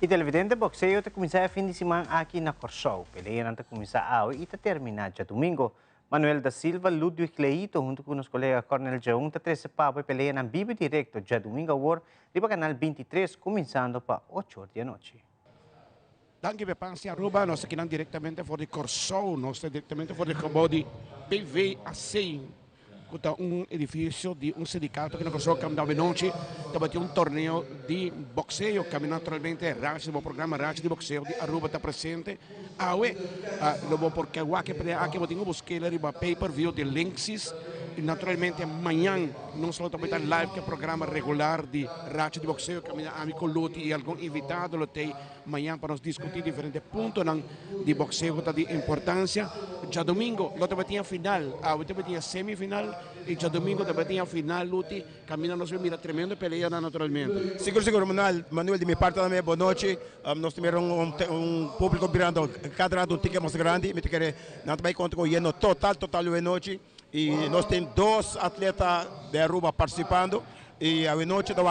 E televidente boxeo te começar a fim de semana aqui na Corsol. Peleia não te começar a e te terminar já domingo. Manuel da Silva, Ludwig Leito, junto com os colegas Cornel Jaun, te trece papo e peleia na Vivo Directo já domingo war, riba canal 23, começando para 8 horas da noite. Danke per Pansi Aruba, nós aqui diretamente fora de Corsol, nós diretamente fora de Cabo de PVAC. Kuta edifício de sindicato que na Corsol caminhava noite, também tinha torneio de boxeo, que naturalmente o programa Racha de boxeo de Aruba está presente. Awe, logo porque o que para aqui botinho busquei riba pay-per-view de Linksys e naturalmente amanhã não só também está live que é programa regular de Racha de boxeo, que a amigo Luti e algum invitado lotei amanhã para nos discutir diferentes pontos de boxeo de importância. Já domingo, lo também tinha final, também tinha semifinal e já domingo também tinha final, Luti, caminha nos mira tremendo peleia naturalmente. Seguro, Manuel, de minha parte também, boa noite. Nós tivemos público virando cada lado ticket mais grande, me querer não também conta com o total de noite e nós temos 2 atletas de Aruba participando. E a noite da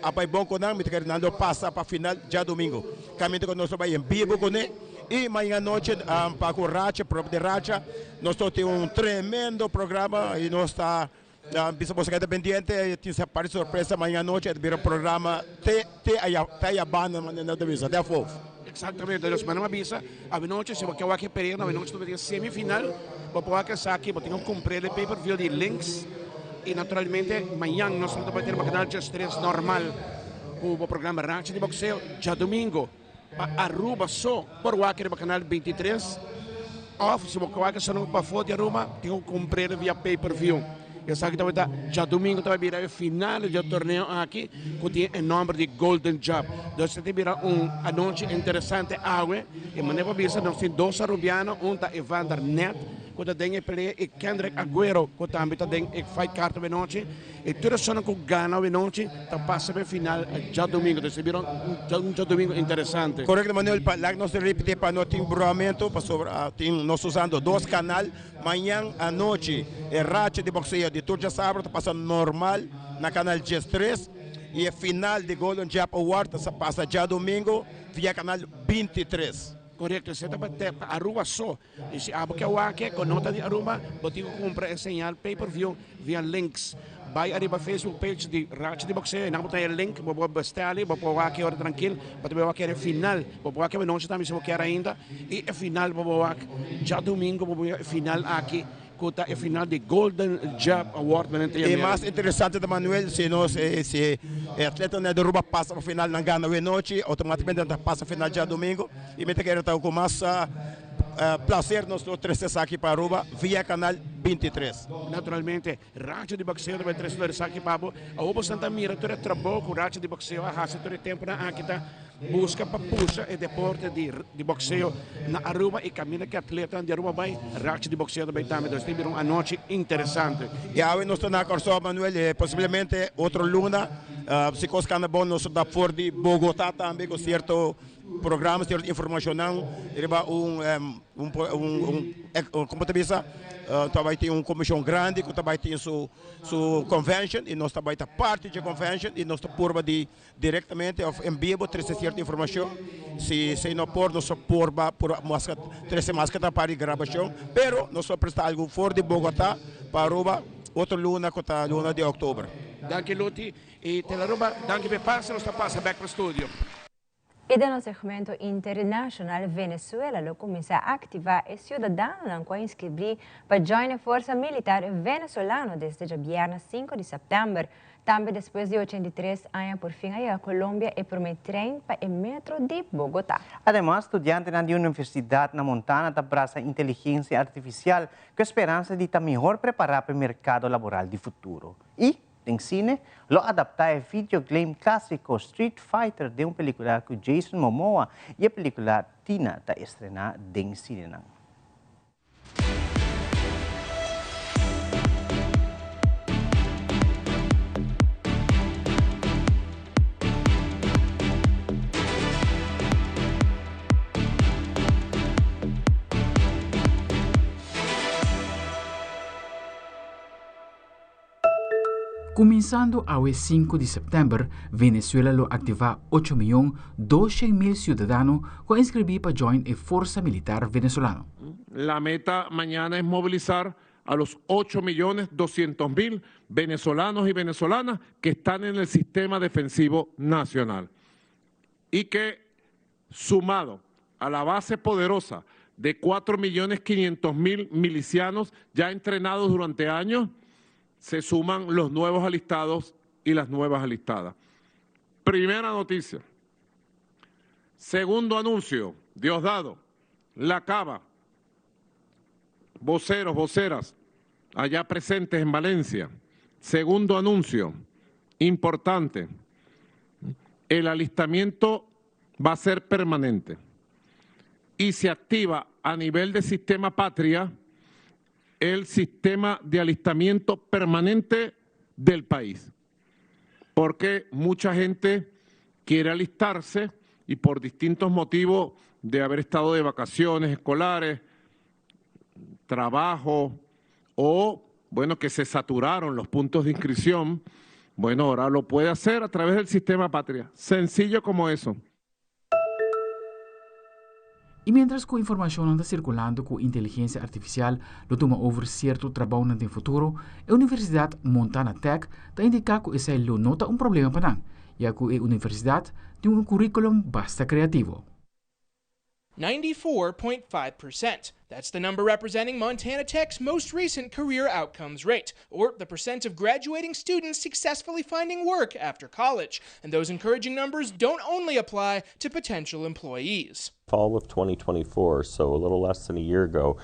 a pai bom com nós, me querer não passa para final já domingo. Caminho com nós vai em vivo com ele. E amanhã à noite, para o Racha, próprio de Racha, nós temos tremendo programa e nós está Bisamos que dependente, tinha essa parte surpresa amanhã à noite, o programa tem a banda na divisa, até fofo. Exatamente, nós mandamos avisa, a noite, se você quer período, a noite tem semifinal, você pode sair, você tem que comprar o pay-per-view de links e naturalmente amanhã nós vamos ter um canal Just 3 normal, o programa Racha de boxeo, já domingo. Aruba só por o canal 23 off se você só não para fora de Aruba tem que comprar via pay-per-view. Eu sei que já domingo vai virar o final do torneio aqui com o nome de Golden Job. Então você tem virar anúncio interessante água e maneira visa nós temos 2 arubianos, da Evander Net quando tem peleia e Kendrick Aguero quando também tem fight card de noite e tudo só com ganha de noite tá passa para final já domingo então viram já domingo interessante. Correto, Manuel, para nós repetir para nós burramento para sobre nós usando 2 canais amanhã à noite é Racha de boxeo de Turja Sábado está passando normal na canal G3 e a final de Golden Jab Award passa já domingo via canal 23. Correto, você está para Aruba só. E se abre que o aqui com nota de Aruba, você compra esse sinal pay-per-view via links. Vai arriba Facebook page de Racha de boxeo, não botar o link, você bastar ali, você pode aqui hora tranquilo, você pode querer final, você pode aqui não também se você quer ainda e a final você já domingo você final aqui. É final de Golden Job Award. E mais interessante da Manuel, se nós se atleta de Aruba passa para o final na Gana de noite, automaticamente passa para o final já domingo. E me quero estar com mais prazer nós trazer aqui para Aruba via canal 23. Naturalmente, Racha de boxeo vai trazer aqui para a Obo Santa Mira, tu trabalho com Racha de boxeo, a raça todo tempo na aqui tá busca para puxa o deporte de boxeo na Aruba e caminha que atleta de Aruba vai Racha de boxeo também também. Então tem uma noite interessante. E aí nós estamos na Corsol, Manuel, possivelmente outro luna, se coscando bom nós da fora de Bogotá também com certo programa, certa informação, como te disse, também tem uma comissão grande, que também tem sua convention, e nós também está parte da convention, e nós estamos diretamente em vivo, trazer certa informação, se não por, nós trazer mais que para a gravação, mas nós vamos prestar algo fora de Bogotá, para Aruba, outra luna, que está luna de outubro. Danke, Luti, e Telaruba, danke per passo, nós passa back para o estúdio. E no segmento internacional, Venezuela lo começa a ativar e cidadãos que inscrever para join a força militar venezolana desde o viernes 5 de setembro. Também depois de 83 anos, por fim, a Colômbia e promete trem para o metro de Bogotá. Además, estudiante na Universidade na Montana da abraça inteligência artificial com a esperança de estar melhor preparado para o mercado laboral do futuro. E em cine, lo adapta o videogame clássico Street Fighter de uma película com Jason Momoa e a película Tina está estrenada em cine. Começando ao 5 de setembro, Venezuela lo activa 8.200.000 ciudadanos que inscrever para join a Fuerza Militar Venezolana. La meta mañana es movilizar a los 8.200.000 venezolanos y venezolanas que están en el sistema defensivo nacional y que, sumado a la base poderosa de 4.500.000 milicianos ya entrenados durante años, se suman los nuevos alistados y las nuevas alistadas. Primera noticia. Segundo anuncio, Diosdado, La Cava, voceros, voceras, allá presentes en Valencia. Segundo anuncio, importante, el alistamiento va a ser permanente y se activa a nivel de sistema patria el sistema de alistamiento permanente del país, porque mucha gente quiere alistarse y por distintos motivos de haber estado de vacaciones escolares, trabajo o, bueno, que se saturaron los puntos de inscripción, bueno, ahora lo puede hacer a través del sistema patria, sencillo como eso. E mientras que a informação anda circulando com inteligência artificial, lo toma over certo trabalho no futuro, a Universidade Montana Tech está indicando que esse lo nota problema para nós, já que a universidade tem currículum bastante criativo. 94.5%. That's the number representing Montana Tech's most recent career outcomes rate, or the percent of graduating students successfully finding work after college. And those encouraging numbers don't only apply to potential employees. Fall of 2024, so a little less than a year ago,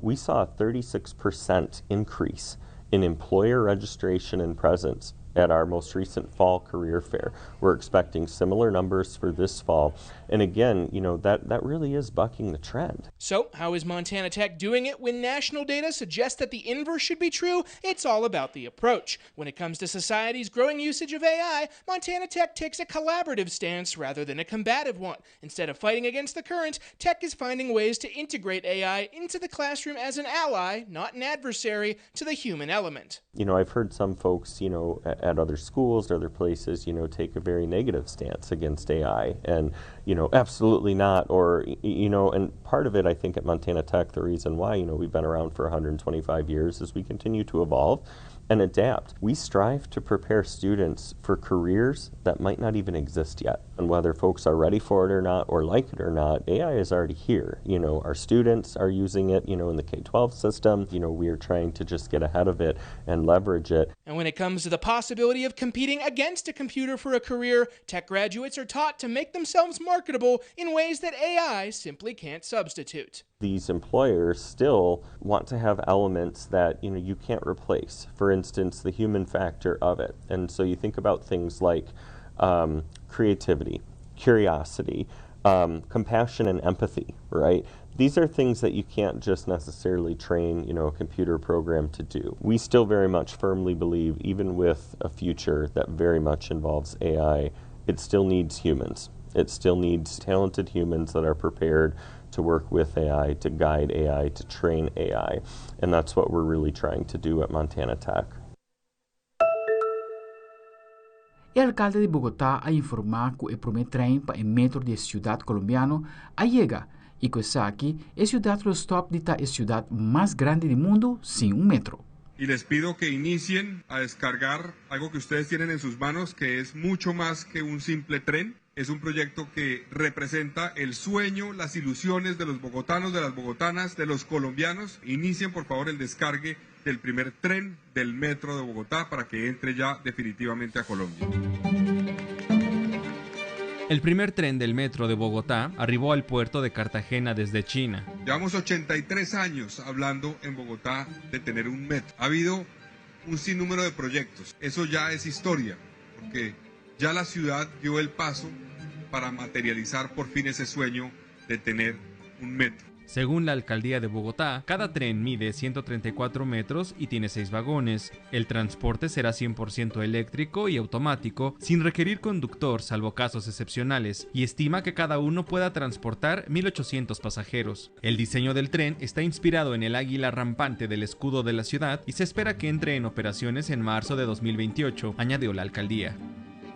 we saw a 36% increase in employer registration and presence at our most recent fall career fair. We're expecting similar numbers for this fall. And again, you know, that really is bucking the trend. So how is Montana Tech doing it when national data suggests that the inverse should be true? It's all about the approach. When it comes to society's growing usage of AI, Montana Tech takes a collaborative stance rather than a combative one. Instead of fighting against the current, Tech is finding ways to integrate AI into the classroom as an ally, not an adversary, to the human element. You know, I've heard some folks, you know, at other schools, other places, you know, take a very negative stance against AI and, you know, absolutely not, or, you know, and part of it, I think at Montana Tech, the reason why, you know, we've been around for 125 years is we continue to evolve and adapt. We strive to prepare students for careers that might not even exist yet. And whether folks are ready for it or not, or like it or not, AI is already here. You know, our students are using it, you know, in the K-12 system. You know, we are trying to just get ahead of it and leverage it. And when it comes to the possibility of competing against a computer for a career, Tech graduates are taught to make themselves marketable in ways that AI simply can't substitute. These employers still want to have elements that, you know, you can't replace. For instance, the human factor of it. And so you think about things like creativity, curiosity, compassion and empathy, right? These are things that you can't just necessarily train, you know, a computer program to do. We still very much firmly believe, even with a future that very much involves AI, it still needs humans. It still needs talented humans that are prepared to work with AI, to guide AI, to train AI. And that's what we're really trying to do at Montana Tech. O alcalde de Bogotá ha informado que el primer tren para el metro de Ciudad Colombiano ha llegado y que aquí es ciudad los top de la ciudad más grande del mundo sin un metro. Y les pido que inicien a descargar algo que ustedes tienen en sus manos, que es mucho más que un simple tren. Es un proyecto que representa el sueño, las ilusiones de los bogotanos, de las bogotanas, de los colombianos. Inicien, por favor, el descargue del primer tren del metro de Bogotá para que entre ya definitivamente a Colombia. El primer tren del metro de Bogotá arribó al puerto de Cartagena desde China. Llevamos 83 años hablando en Bogotá de tener un metro. Ha habido un sinnúmero de proyectos. Eso ya es historia, porque ya la ciudad dio el paso para materializar por fin ese sueño de tener un metro. Según la alcaldía de Bogotá, cada tren mide 134 metros y tiene 6 vagones. El transporte será 100% eléctrico y automático, sin requerir conductor salvo casos excepcionales, y estima que cada uno pueda transportar 1.800 pasajeros. El diseño del tren está inspirado en el águila rampante del escudo de la ciudad y se espera que entre en operaciones en marzo de 2028, añadió la alcaldía.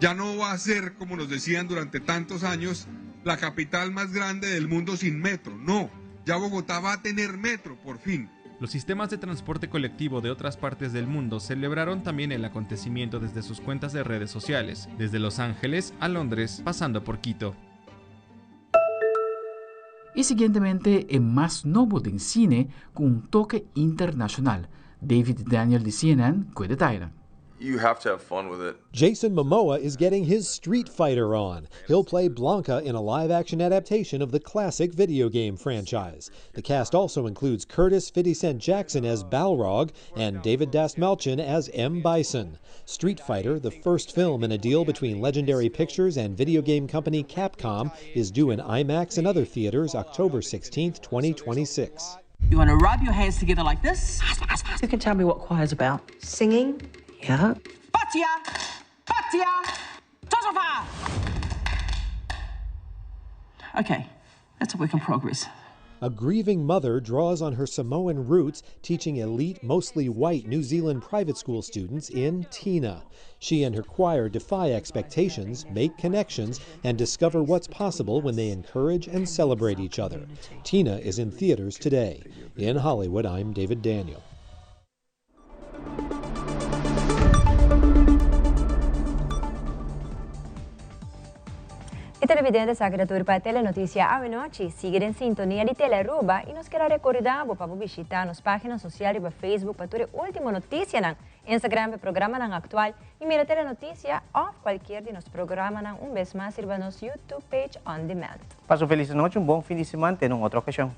Ya no va a ser, como nos decían durante tantos años, la capital más grande del mundo sin metro. No, ya Bogotá va a tener metro, por fin. Los sistemas de transporte colectivo de otras partes del mundo celebraron también el acontecimiento desde sus cuentas de redes sociales, desde Los Ángeles a Londres, pasando por Quito. Y siguientemente, en más novo en cine con un toque internacional. David Daniel de CNN con detalles. You have to have fun with it. Jason Momoa is getting his Street Fighter on. He'll play Blanca in a live-action adaptation of the classic video game franchise. The cast also includes Curtis 50 Cent Jackson as Balrog and David Dastmalchian as M. Bison. Street Fighter, the first film in a deal between Legendary Pictures and video game company Capcom, is due in IMAX and other theaters October 16th, 2026. You want to rub your hands together like this? You can tell me what choir's about. Singing? Yeah. Batia! Batia! Tosofa! Okay, that's a work in progress. A grieving mother draws on her Samoan roots, teaching elite, mostly white New Zealand private school students in Tina. She and her choir defy expectations, make connections, and discover what's possible when they encourage and celebrate each other. Tina is in theaters today. In Hollywood, I'm David Daniel. Y televidentes, aquí turpa Telenoticia a noche. Sigue en sintonía de Teleruba y nos queda recordar para visitar las páginas sociales de Facebook para tu última noticia en Instagram del programa actual y mira Telenoticia o cualquier de los programas un vez más sirva nos YouTube page on demand. Paso feliz noche, un buen fin de semana en otra ocasión.